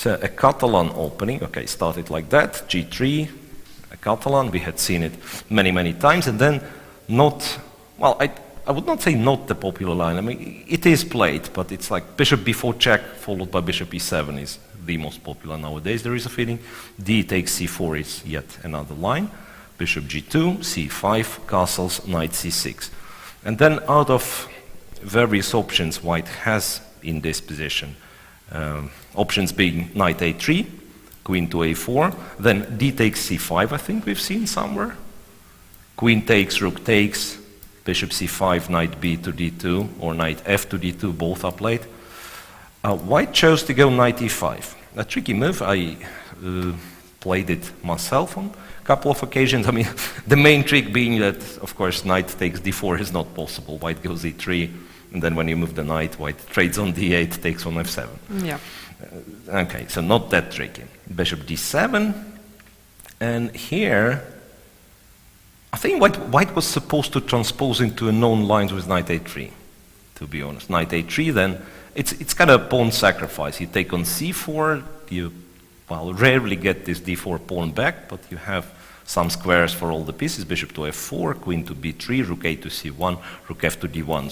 So a Catalan opening, okay, started like that, G3, a Catalan, we had seen it many, many times, and then not, well, I would not say not the popular line. I mean, it is played, but it's like bishop b4 check followed by bishop e7 is the most popular nowadays. There is a feeling. D takes c4 is yet another line. Bishop g2, c5, castles, knight c6. And then out of various options white has in this position, options being knight a3, queen to a4, then d takes c5, I think we've seen somewhere. Queen takes, rook takes, bishop c5, knight b to d2, or knight f to d2, both are played. White chose to go knight e5. A tricky move. I played it myself on a couple of occasions. I mean, the main trick being that, of course, knight takes d4 is not possible. White goes e3, and then when you move the knight, white trades on d8, takes on f7. Yeah. Okay, so not that tricky. Bishop d7, and here, I think white was supposed to transpose into a known lines with knight a3, to be honest. Knight a3, then it's kind of a pawn sacrifice. You take on c4, you rarely get this d4 pawn back, but you have some squares for all the pieces. Bishop to f4, queen to b3, rook a to c1, rook f to d1,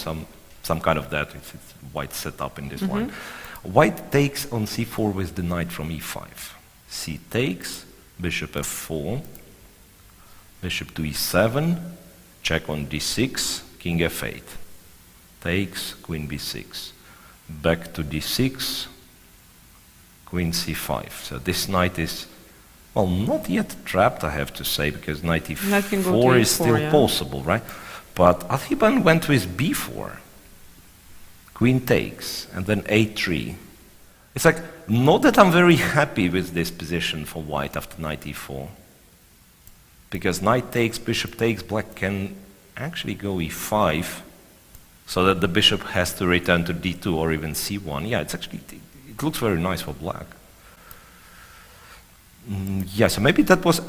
some kind of that. It's white set up in this line. White takes on c4 with the knight from e5. C takes, bishop f4, bishop to e7, check on d6, king f8. Takes, queen b6. Back to d6, queen c5. So this knight is, well, not yet trapped, I have to say, because knight e4 is still possible, right? But Adhiban went with b4. Queen takes, and then a3. It's like, not that I'm very happy with this position for white after knight e4. Because knight takes, bishop takes, black can actually go e5, so that the bishop has to return to d2 or even c1. Yeah, it's actually, it looks very nice for black. Yeah, so maybe that was,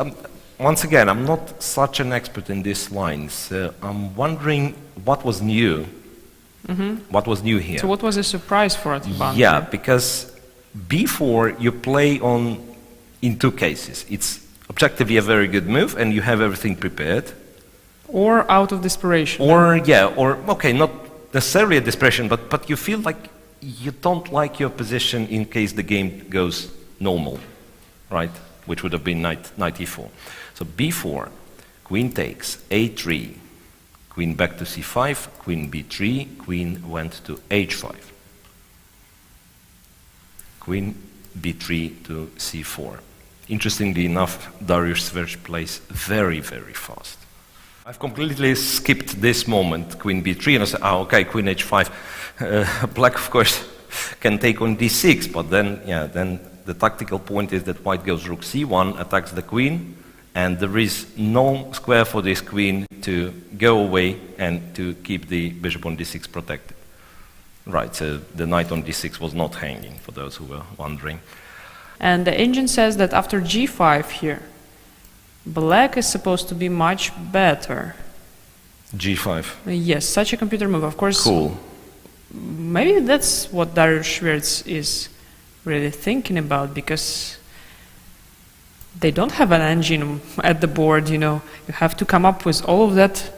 once again, I'm not such an expert in these lines. So I'm wondering what was new. What was new here? So what was a surprise for Adhiban? Yeah, because b4 you play on in two cases. It's objectively a very good move, and you have everything prepared. Or out of desperation. Or, yeah, or, okay, not necessarily a desperation, but you feel like you don't like your position in case the game goes normal, right? Which would have been knight e4. So b4, queen takes, a3, queen back to c5, queen b3, queen went to h5. Queen b3 to c4. Interestingly enough, Dariusz Swiercz plays very, very fast. I've completely skipped this moment, queen b3, and I said, okay, queen h5. Black, of course, can take on d6, but then, yeah, then the tactical point is that white goes rook c1, attacks the queen, and there is no square for this queen to go away and to keep the bishop on d6 protected. Right, so the knight on d6 was not hanging, for those who were wondering. And the engine says that after g5 here, black is supposed to be much better. g5. Yes, such a computer move, of course. Cool. Maybe that's what Dariusz Swiercz is really thinking about, because they don't have an engine at the board, you know. You have to come up with all of that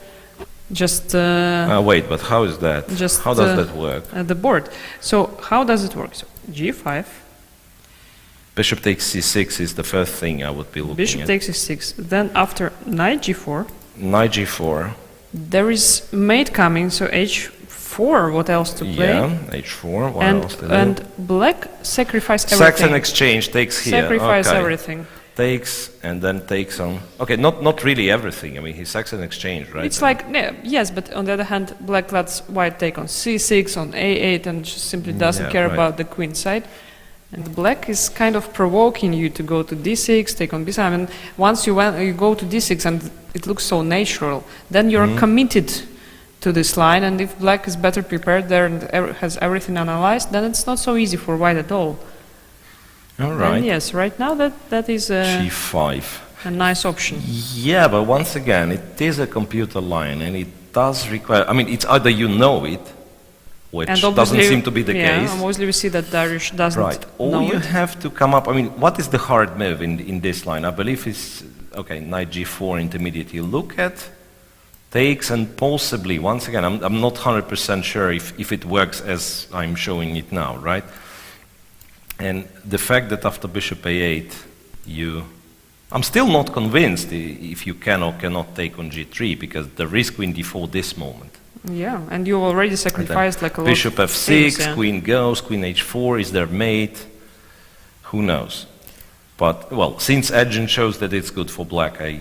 just... wait, but how is that? Just, how does that work? At the board. So how does it work? So g5. Bishop takes c6 is the first thing I would be looking Bishop at. takes c6. Then after knight g4. Knight g4. There is mate coming, so h4, what else to play? Yeah, h4, what else to do? And black sacrifice everything. Sacks and exchange, takes here. Sacrifice okay. everything. Takes, and then takes on... Okay, not really everything. I mean, he sacks and exchange, right? It's like, yes, but on the other hand, black lets white take on c6, on a8, and just simply doesn't care about the queen side. And black is kind of provoking you to go to d6, take on b7. And once you go to d6 and it looks so natural, then you're committed to this line. And if black is better prepared there and has everything analyzed, then it's not so easy for white at all. All right. And yes, right now that is g5. A nice option. Yeah, but once again, it is a computer line, and it does require... I mean, it's either you know it, which doesn't seem to be the case. And obviously we see that Dariusz doesn't All you know it. have to come up, I mean, what is the hard move in this line? I believe it's, okay, knight g4 intermediate you look at, takes, and possibly, once again, I'm not 100% sure if it works as I'm showing it now, right? And the fact that after bishop a8, I'm still not convinced if you can or cannot take on g3, because there is queen d4 this moment. Yeah, and you already sacrificed like a lot. Bishop f6, things, queen goes, queen h4, is there mate? Who knows? But, well, since Evgeny shows that it's good for black, I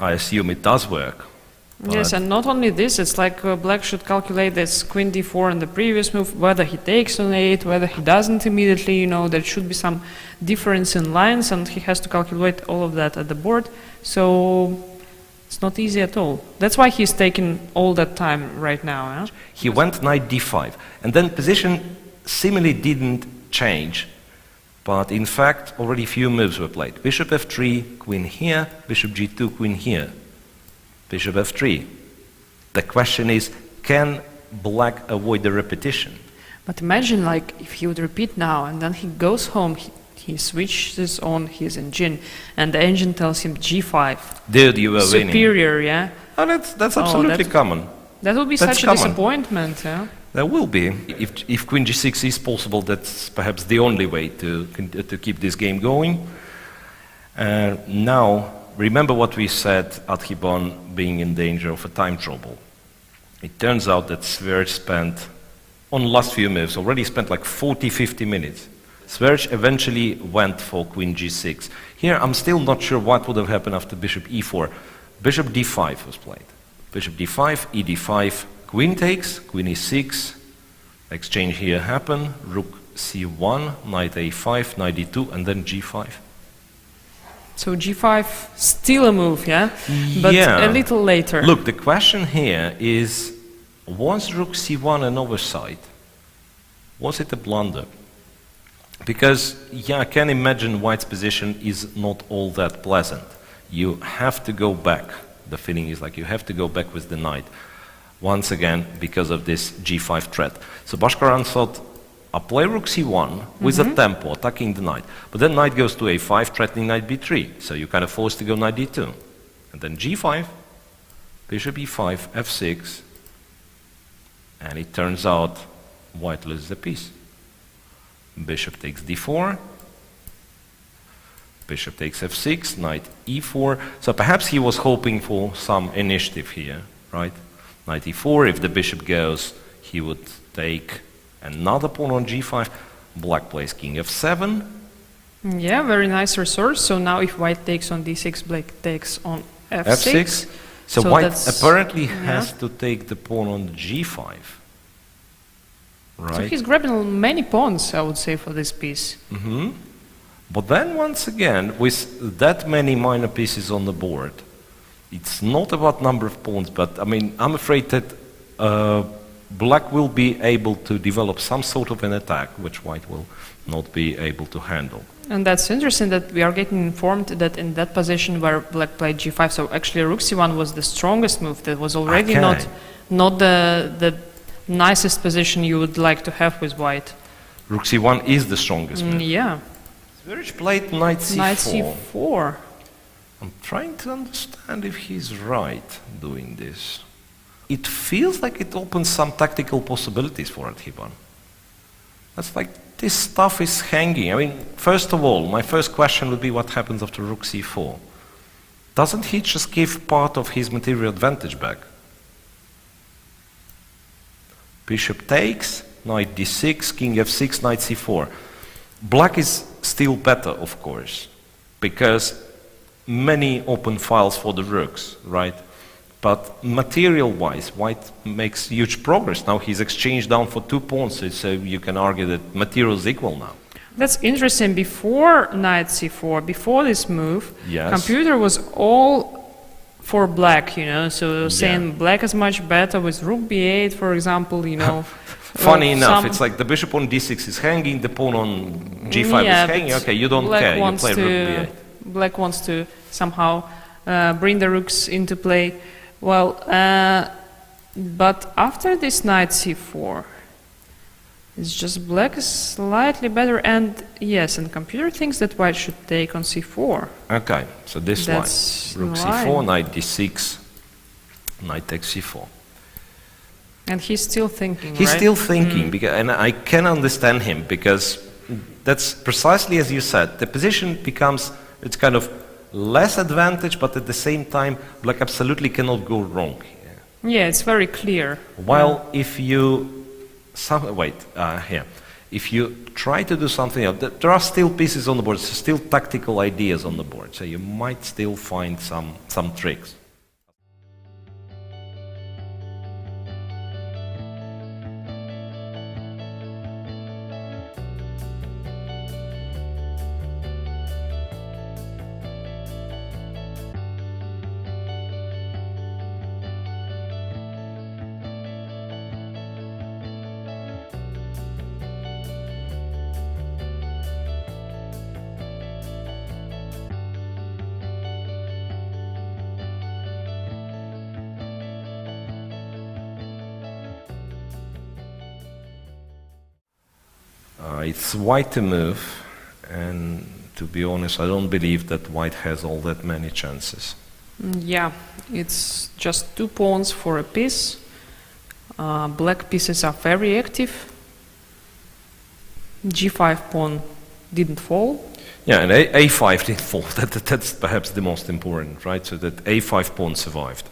assume it does work. Yes, and not only this, it's like black should calculate this queen d4 in the previous move, whether he takes on 8, whether he doesn't immediately, there should be some difference in lines, and he has to calculate all of that at the board. So it's not easy at all. That's why he's taking all that time right now. He went knight d5, and then position seemingly didn't change, but in fact already few moves were played. Bishop f3, queen here, bishop g2, queen here. Bishop f3. The question is, can black avoid the repetition? But imagine like if he would repeat now and then he goes home, he switches on his engine and the engine tells him g5. Dude, you were winning. Superior, yeah? Oh, that's absolutely common. That would be such a disappointment, yeah? There will be. If queen g6 is possible, that's perhaps the only way to keep this game going. Now, remember what we said, Adhiban being in danger of a time trouble. It turns out that Swiercz spent, on last few moves, already spent like 40-50 minutes. Swiercz eventually went for queen g6. Here, I'm still not sure what would have happened after bishop e4. Bishop d5 was played. Bishop d5, e d5, queen takes, queen e6. Exchange here happened, rook c1, knight a5, knight d2, and then g5. So g5, still a move, yeah? But a little later. Look, the question here is, was rook c1 an oversight? Was it a blunder? Because, I can imagine white's position is not all that pleasant. You have to go back. The feeling is like you have to go back with the knight. Once again, because of this g5 threat. So Baskaran thought, I'll play rook c1 with a tempo, attacking the knight. But then knight goes to a5, threatening knight b3. So you're kind of forced to go knight d2. And then g5, bishop e5, f6. And it turns out white loses a piece. Bishop takes d4. Bishop takes f6, knight e4. So perhaps he was hoping for some initiative here, right? Knight e4, if the bishop goes, he would take another pawn on g5. Black plays king f7. Yeah, very nice resource. So now if white takes on d6, black takes on f6. So white apparently has to take the pawn on g5. Right. So he's grabbing many pawns, I would say, for this piece. But then once again, with that many minor pieces on the board, it's not about number of pawns, but I mean, I'm afraid that black will be able to develop some sort of an attack, which white will not be able to handle. And that's interesting that we are getting informed that in that position where black played g5, so actually rook c1 was the strongest move. That was already not the nicest position you would like to have with white. Rook c1 is the strongest move. Yeah. Swiercz played knight c4. Knight c4. I'm trying to understand if he's right doing this. It feels like it opens some tactical possibilities for Adhiban. That's like, this stuff is hanging. I mean, first of all, my first question would be what happens after rook c4? Doesn't he just give part of his material advantage back? Bishop takes, knight d6, king f6, knight c4. Black is still better, of course, because many open files for the rooks, right? But material-wise, white makes huge progress. Now he's exchanged down for 2 pawns, so you can argue that material is equal now. That's interesting. Before knight c4, before this move, computer was all for black, so saying black is much better with rook b8, for example, Funny enough, it's like the bishop on d6 is hanging, the pawn on g5 is hanging. Okay, you don't care, you play rook b8. Black wants to somehow bring the rooks into play. Well, But after this knight c4, it's just black is slightly better, and yes, and computer thinks that white should take on c4. Okay, so this That's line, rook c4, knight d6, knight takes c4. And he's still thinking, He's right? still thinking, because, and I can understand him, because that's precisely as you said. The position becomes, it's kind of less advantage, but at the same time, black absolutely cannot go wrong here. Yeah, it's very clear. While if you, if you try to do something else, there are still pieces on the board, still tactical ideas on the board, so you might still find some tricks. It's white to move, and to be honest, I don't believe that white has all that many chances. Yeah, it's just 2 pawns for a piece. Black pieces are very active. G5 pawn didn't fall. Yeah, and A5 didn't fall. That's perhaps the most important, right? So that A5 pawn survived.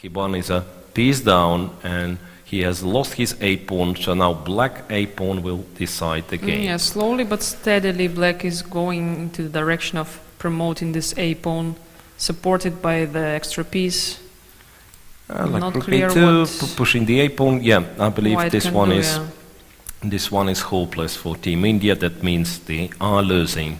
Adhiban is a piece down, and he has lost his A-pawn, so now black A-pawn will decide the game. Yeah, slowly but steadily black is going into the direction of promoting this A-pawn, supported by the extra piece. Like Not rook clear A2, pushing the A-pawn. Yeah, I believe white this can one do, is yeah. this one is hopeless for Team India. That means they are losing.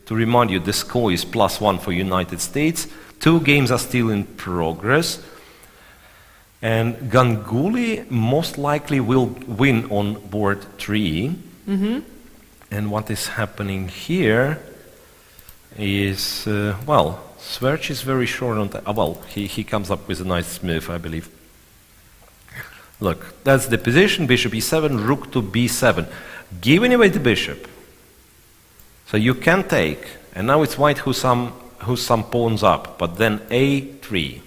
To remind you, the score is +1 for United States. 2 games are still in progress. And Ganguly most likely will win on board 3. Mm-hmm. And what is happening here is, Swiercz is very short on that. He comes up with a nice move, I believe. Look, that's the position, bishop e7, rook to b7. Giving away the bishop. So you can take, and now it's white who's some pawns up, but then a3.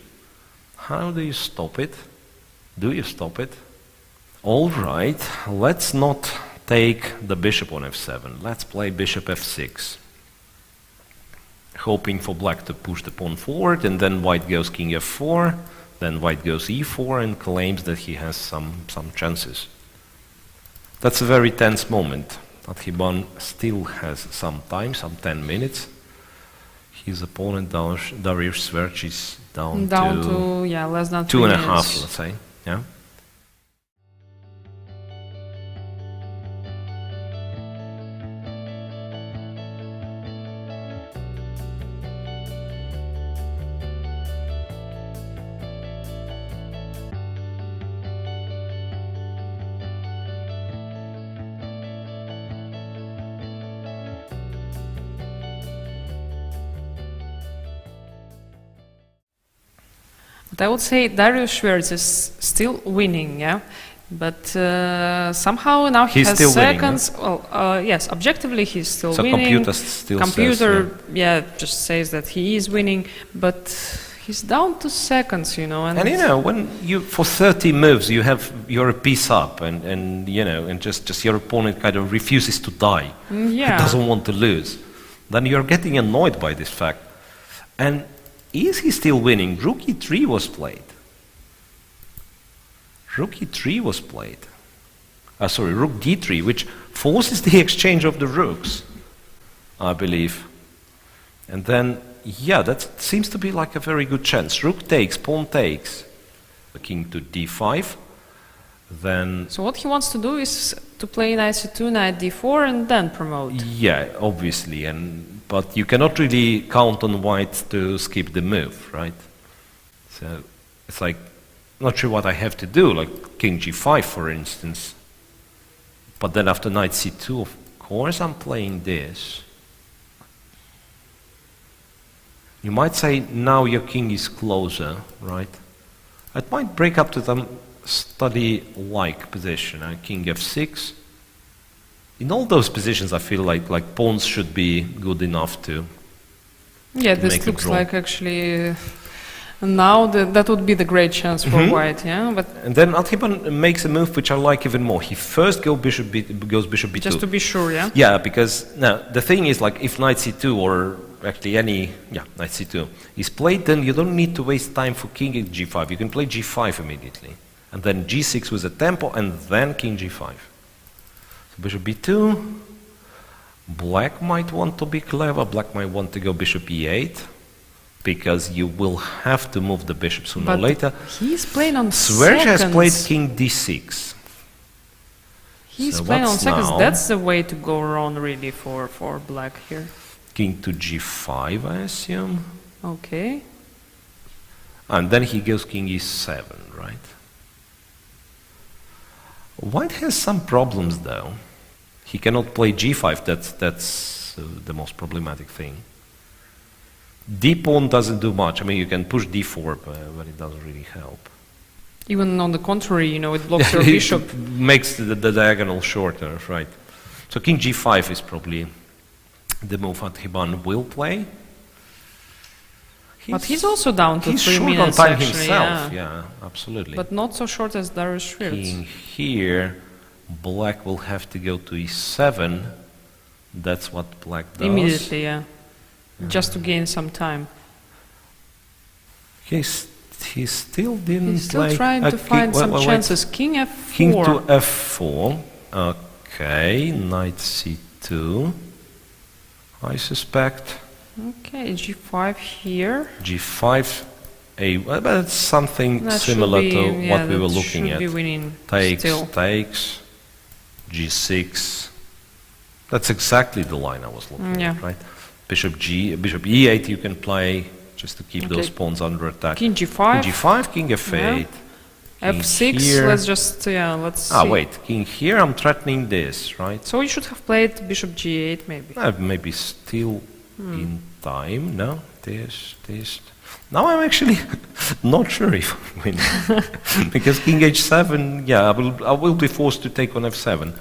How do you stop it? Do you stop it? All right, let's not take the bishop on f7. Let's play bishop f6. Hoping for black to push the pawn forward, and then white goes king f4, then white goes e4 and claims that he has some chances. That's a very tense moment. Adhiban still has some time, some 10 minutes. His opponent, Dariusz Swiercz, is down to less than 2.5, minutes. let's say. Yeah. But I would say Dariusz Swiercz is still winning, yeah? But somehow now he He's has still seconds. winning, Well, yes, objectively he's still so winning. computer still says, just says that he is winning, but He's down to seconds, you know. And you know, when you, for 30 moves, you're a piece up, and you know, and just your opponent kind of refuses to die. Yeah. Doesn't want to lose. Then you're getting annoyed by this fact. And is he still winning? Rook e3 was played. Rook e3 was played. Sorry, rook d3, which forces the exchange of the rooks, I believe. And then, yeah, that seems to be like a very good chance. Rook takes, pawn takes, the king to d5. Then. So what he wants to do is to play knight c2, knight d4, and then promote. Yeah, obviously, but you cannot really count on white to skip the move, right? So it's like, not sure what I have to do, like king g5, for instance. But then after knight c2, of course, I'm playing this. You might say now your king is closer, right? It might break up to the study-like position, king f6. In all those positions, I feel like pawns should be good enough to. Yeah, this looks like actually. Now that would be the great chance for white, yeah. But and then Adhiban makes a move which I like even more. He first goes bishop b2. Just to be sure, yeah. Yeah, because now the thing is, like, if knight c2 or actually knight c2 is played, then you don't need to waste time for king at g5. You can play g5 immediately, and then g6 with a tempo, and then king g5. So bishop b2. Black might want to be clever. Black might want to go bishop e8. Because you will have to move the bishop sooner or later. He's playing on Swiercz seconds. has played king d6. He's so playing on seconds. Now? That's the way to go wrong, really, for black here. King to g5, I assume. Okay. And then he goes king e7, right? White has some problems, though. He cannot play g5. That's the most problematic thing. D pawn doesn't do much. I mean, you can push d4, but it doesn't really help. Even on the contrary, you know, it blocks your bishop. It makes the diagonal shorter, right? So king g5 is probably the move Adhiban will play. But he's also down to 3 short minutes, on time actually, himself, yeah, absolutely. But not so short as Dariusz Swiercz. King here, black will have to go to e7. That's what black does. Immediately, yeah. Just to gain some time. He still didn't He's still play. trying to find some chances. King f4. King to f4. Okay, knight c2. I suspect. Okay, g5 here. G5, but it's something That similar be, to what we were looking should at. Be winning takes, still. takes, g6. That's exactly the line I was looking at, right? Bishop e8 you can play just to keep those pawns under attack. King g5. King g5, king f8. Yeah. F6, here. let's see. Wait, king here, I'm threatening this, right? So you should have played bishop g8 maybe. Maybe still in time, no? This. Now I'm actually not sure if I win. Because king h7, yeah, I will be forced to take on f7.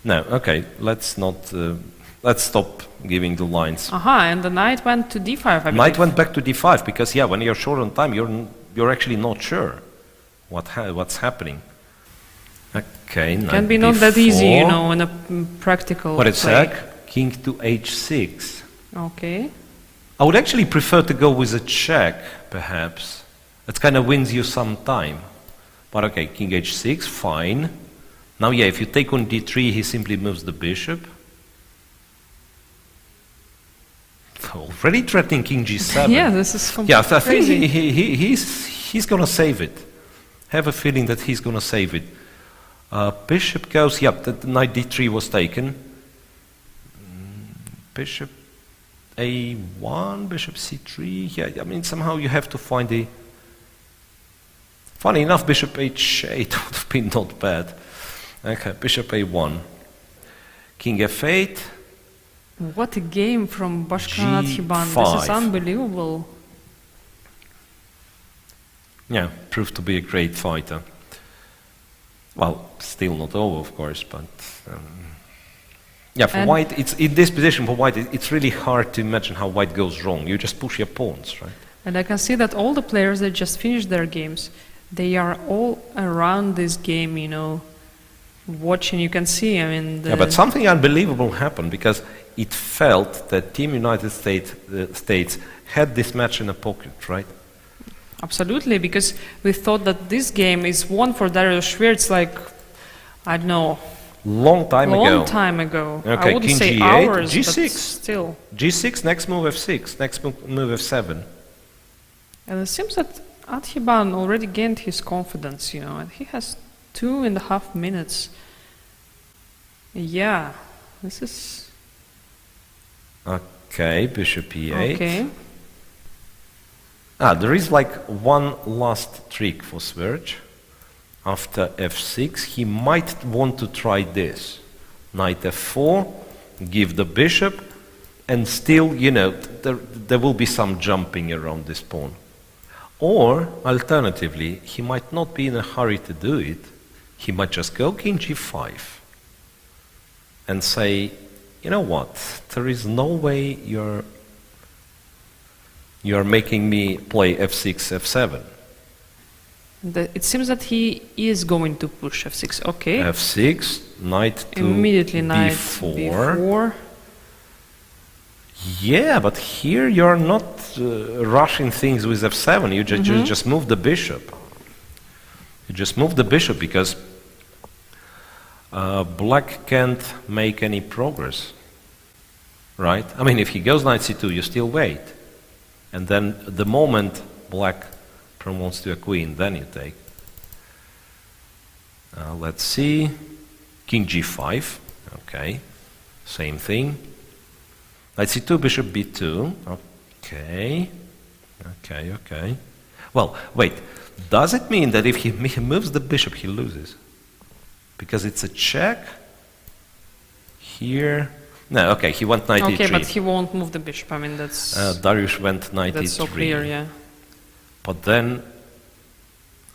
No, okay, let's stop giving the lines. And the knight went to d5, I believe. Knight went back to d5 because, yeah, when you're short on time, you're actually not sure what's happening. Okay, knight can be not b4. that easy, you know, in a practical What it's play. like, king to h6. Okay. I would actually prefer to go with a check, perhaps. It kind of wins you some time. But okay, king h6, fine. Now, yeah, if you take on d3, he simply moves the bishop. Already threatening king g7. Yeah, this is completely Yeah, I think crazy. he's going to save it. Have a feeling that he's going to save it. Bishop goes, the knight d3 was taken. Bishop a1, bishop c3. Yeah, I mean, somehow you have to find the... Funny enough, bishop h8 would have been not bad. Okay, bishop a1. King f8. What a game from Baskaran Adhiban. This is unbelievable. Yeah, proved to be a great fighter. Well, still not over, of course, but... yeah, for white, it's in this position for white, it's really hard to imagine how white goes wrong. You just push your pawns, right? And I can see that all the players that just finished their games, they are all around this game, you know, watching. You can see, I mean... Yeah, but something unbelievable happened, because it felt that Team United States had this match in a pocket, right? Absolutely, because we thought that this game is won for Dariusz Swiercz, like, I don't know... Long time ago. Okay, I wouldn't King say G8, hours, G6. but still. G6, next move F6, next move F7. And it seems that Adhiban already gained his confidence, you know, and he has 2.5 minutes. Yeah, this is... Okay, Bishop E8. Okay. There is like one last trick for Swiercz. After F6, he might want to try this. Knight F4, give the bishop, and still, you know, there will be some jumping around this pawn. Or, alternatively, he might not be in a hurry to do it. He might just go King G5 and say, you know what, there is no way you're making me play F6, F7. It seems that he is going to push F6, okay. F6, knight to immediately knight B4. Yeah, but here you're not rushing things with F7, you just move the bishop. You just move the bishop because black can't make any progress, right? I mean, if he goes knight C2, you still wait. And then the moment black promotes to a queen, then you take. Let's see. King G5. Okay. Same thing. Knight C2, bishop B2. Okay. Okay. Well, wait. Does it mean that if he moves the bishop, he loses? Because it's a check. Here. No, okay, he went knight E3. Okay, but he won't move the bishop. I mean, that's... Dariusz went knight that's E3. so clear, yeah. But then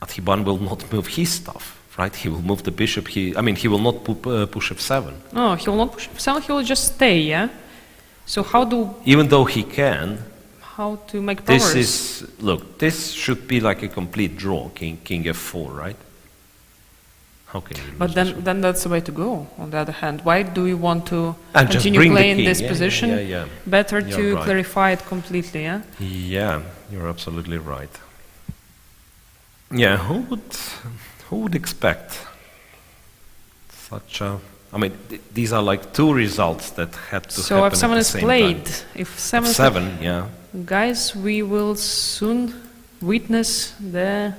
Adhiban will not move his stuff, right? He will move the bishop. He will not push F7. No, he will not push F7. He will just stay, yeah. So how do? Even though he can. How to make progress? This should be like a complete draw. King F4, right? How can you lose? But then that's the way to go. On the other hand, why do we want to and continue playing this position? Yeah. Better You're to right. clarify it completely, yeah. Yeah, you're absolutely right. Yeah, who would expect such a... I mean, these are like two results that had to happen at the same time. So if F7 is played, if F7, yeah. Guys, we will soon witness a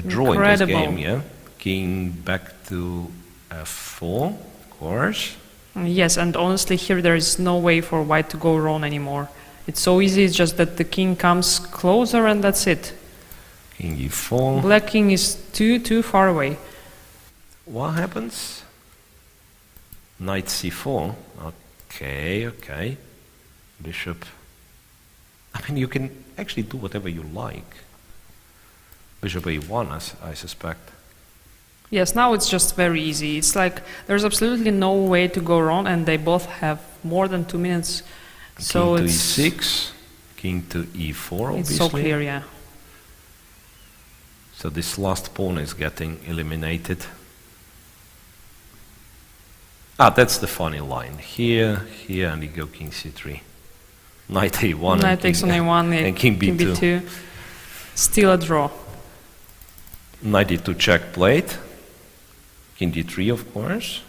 draw in this game, yeah. King back to F4, of course. Yes, and honestly, here there is no way for white to go wrong anymore. It's so easy, it's just that the king comes closer and that's it. King E4. Black king is too far away. What happens? Knight C4. Okay. Bishop. I mean, you can actually do whatever you like. Bishop A1, I suspect. Yes, now it's just very easy. It's like there's absolutely no way to go wrong, and they both have more than 2 minutes. So king to it's E6, king to E4, obviously. It's so clear, yeah. So this last pawn is getting eliminated. That's the funny line. Here, and you go king C3. Knight A1 Knight takes on A1 and king B2. Still a draw. Knight D2 check plate. King D3, of course.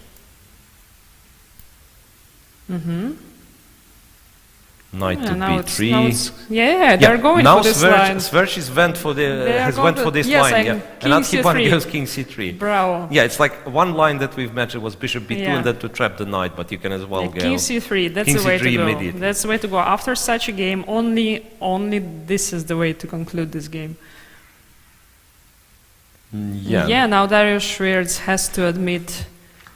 Knight to B3. They're going for this line. Swiercz has went for this line, yeah. And Adhiban goes King C3. Bravo. Yeah, it's like one line that we've mentioned was Bishop B2 and then to trap the knight, but you can as well go King C3. That's King the way C3 to go. immediately. That's the way to go. After such a game, only this is the way to conclude this game. Yeah. Now Dariusz Swiercz has to admit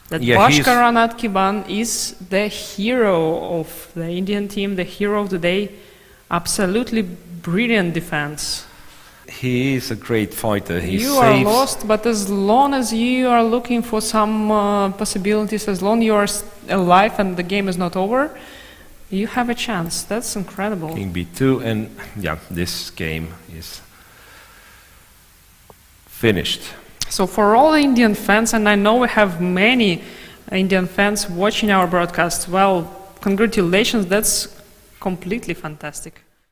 that Baskaran Adhiban is the hero of the Indian team, the hero of the day. Absolutely brilliant defense. He is a great fighter. You are lost, but as long as you are looking for some possibilities, as long as you are alive and the game is not over, You have a chance. That's incredible. King b2, and yeah, this game is finished. So for all Indian fans, and I know we have many Indian fans watching our broadcast, well, congratulations, that's completely fantastic.